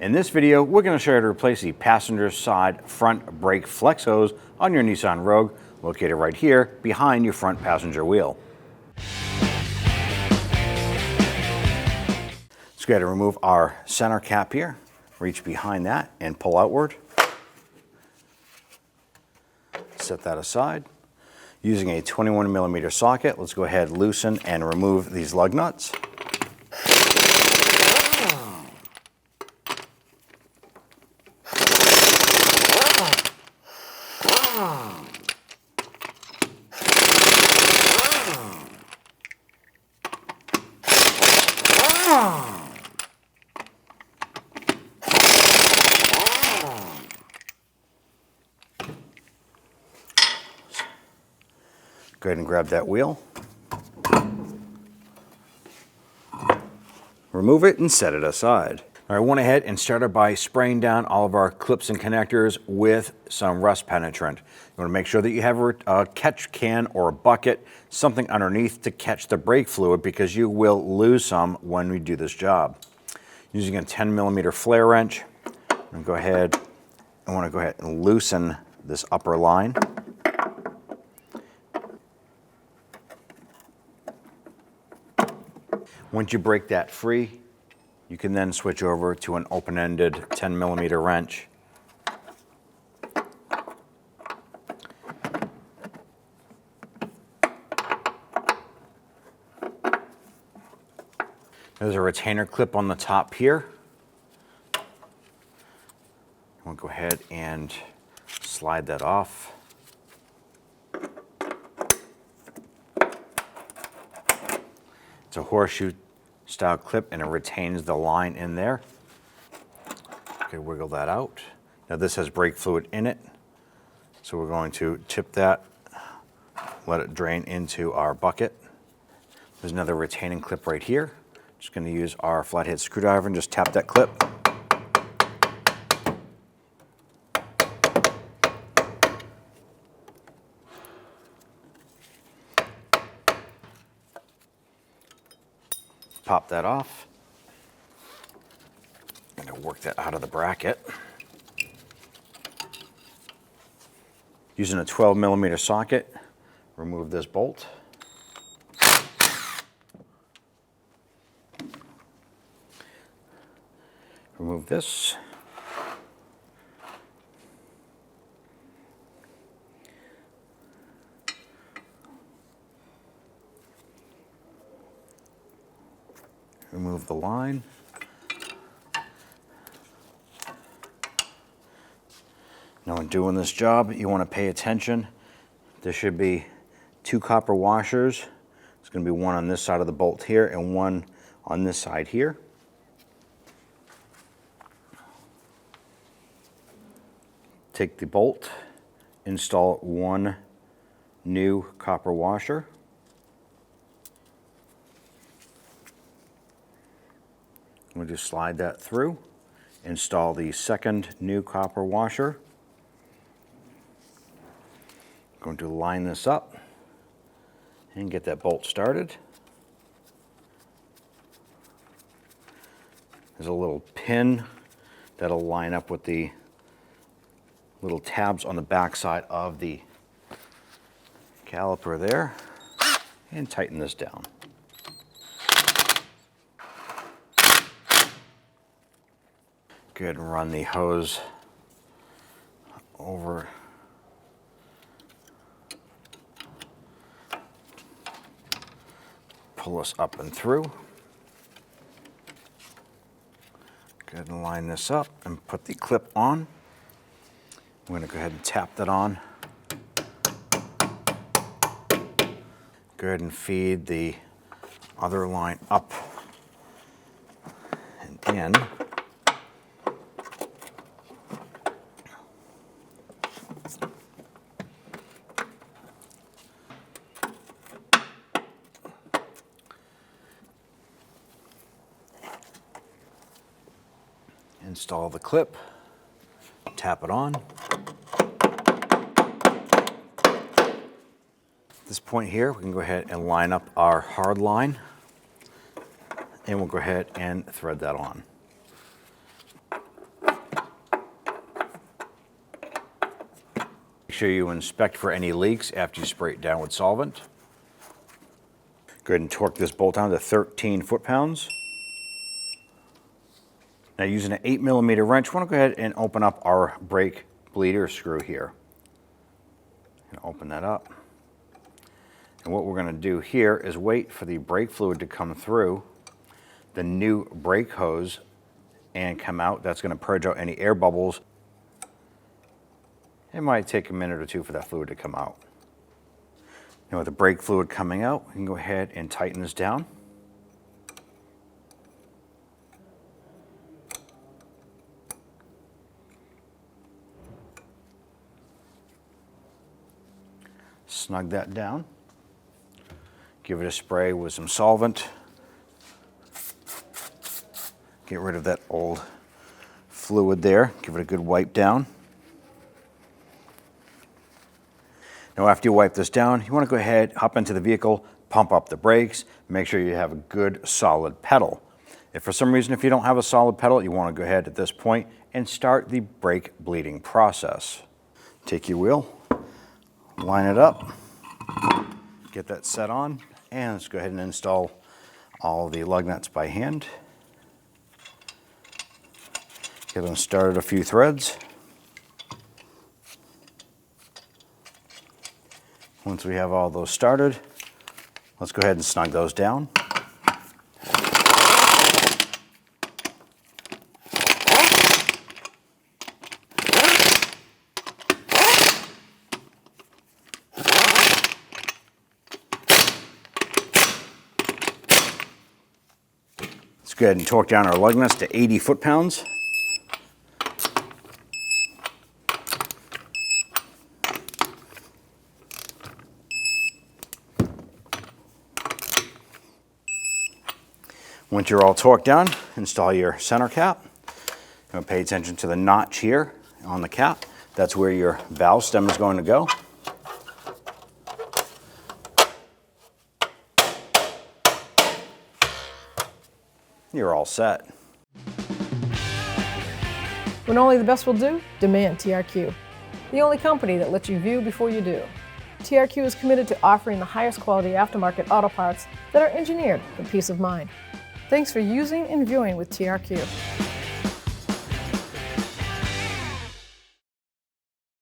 In this video, we're going to show you how to replace the passenger side front brake flex hose on your Nissan Rogue, located right here behind your front passenger wheel. Let's go ahead and remove our center cap here, reach behind that and pull outward. Set that aside. Using a 21mm socket, let's go ahead, loosen and remove these lug nuts. Go ahead and grab that wheel, remove it and set it aside. All right, I went ahead and started by spraying down all of our clips and connectors with some rust penetrant. You want to make sure that you have a catch can or a bucket, something underneath to catch the brake fluid, because you will lose some when we do this job. Using a 10mm flare wrench, I want to go ahead and loosen this upper line. Once you break that free, you can then switch over to an open-ended 10mm wrench. There's a retainer clip on the top here. We'll go ahead and slide that off. It's a horseshoe style clip and it retains the line in there. Okay, wiggle that out. Now this has brake fluid in it, so we're going to tip that, let it drain into our bucket. There's another retaining clip right here. Just going to use our flathead screwdriver and just tap that clip. Pop that off. I'm going to work that out of the bracket. Using a 12mm socket, remove this bolt. Remove this. Remove the line. Now when doing this job, you want to pay attention. There should be 2 copper washers. It's going to be one on this side of the bolt here and one on this side here. Take the bolt, install one new copper washer. We'll just slide that through, install the second new copper washer. Going to line this up and get that bolt started. There's a little pin that'll line up with the little tabs on the back side of the caliper there, and tighten this down. Go ahead and run the hose over. Pull this up and through. Go ahead and line this up and put the clip on. I'm going to go ahead and tap that on. Go ahead and feed the other line up and in. Install the clip, tap it on. At this point here, we can go ahead and line up our hard line, and we'll go ahead and thread that on. Make sure you inspect for any leaks after you spray it down with solvent. Go ahead and torque this bolt down to 13 foot-pounds. Now using an 8mm wrench, we want to go ahead and open up our brake bleeder screw here. And open that up. And what we're going to do here is wait for the brake fluid to come through the new brake hose and come out. That's going to purge out any air bubbles. It might take a minute or two for that fluid to come out. Now with the brake fluid coming out, we can go ahead and tighten this down. Snug that down. Give it a spray with some solvent. Get rid of that old fluid there. Give it a good wipe down. Now after you wipe this down, you want to go ahead, hop into the vehicle, pump up the brakes, make sure you have a good solid pedal. If for some reason, if you don't have a solid pedal, you want to go ahead at this point and start the brake bleeding process. Take your wheel, line it up, get that set on, and let's go ahead and install all the lug nuts by hand. Get them started a few threads. Once we have all those started, let's go ahead and snug those down. Let's go ahead and torque down our lug nuts to 80 foot-pounds. Once you're all torqued down, install your center cap. You'll pay attention to the notch here on the cap. That's where your valve stem is going to go. You're all set. When only the best will do, demand TRQ. The only company that lets you view before you do. TRQ is committed to offering the highest quality aftermarket auto parts that are engineered for peace of mind. Thanks for using and viewing with TRQ.